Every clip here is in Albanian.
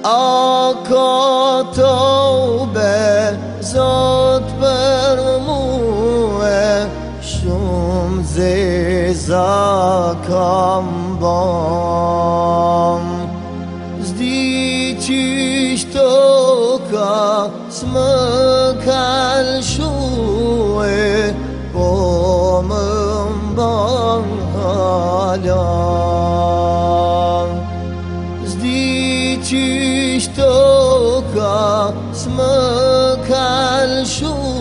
A ka tobe, Zot për muë, shumë zeza kam bam. Zdi qishto ka, s'më kalshue, po më mban halam. Zdi qishto ka, s'më kalshue,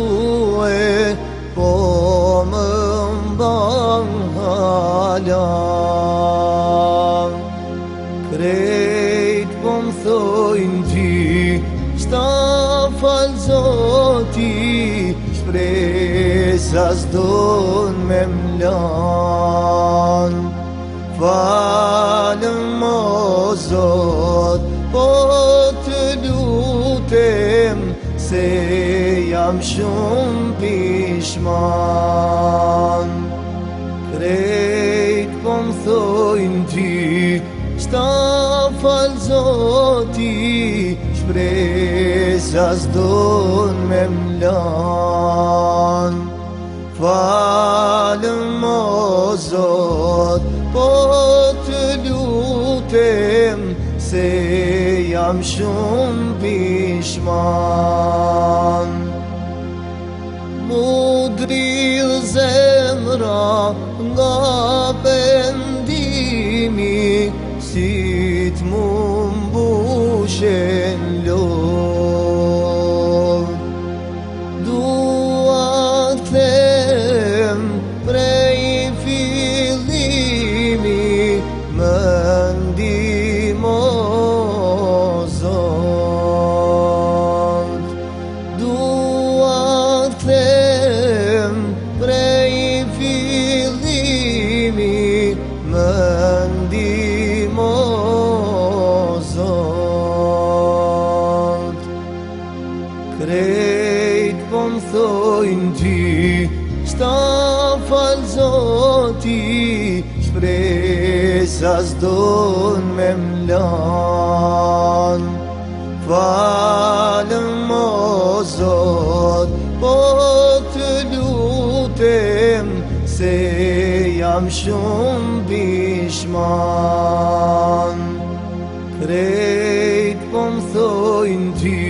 po më mban halam. Krejt po m'thojnë ti, s'ta fal Zoti, shpresa s'don me m'lan. Falem o Zot, po të lutem, se jam shumë pishman. Krejt po m'thojnë ti, s'ta fal Zoti, shpresa s'don me m'lan. Falem o Zot, po të lutem, se jam shumë pishman. Mu drill zemra nga pendimi, si t'mu mbushen lor. Dua t'them prej fillimi, më ndihmo Zot. Dua t'them prej fillimi, më ndihmo Zot. Krejt po m'thojnë ti, s'ta fal Zoti, shpresa s'don me m'lan. Falem o Zot, po të lutem, se jam shumë pishman. Krejt po m'thojnë ti,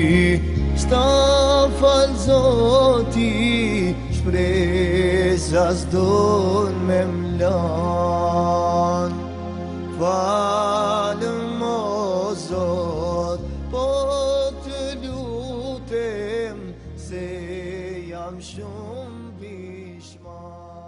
s'ta fal Zoti, shpresa s'don me m'lan. Falem o Zot, po të lutem, se jam shumë pishman.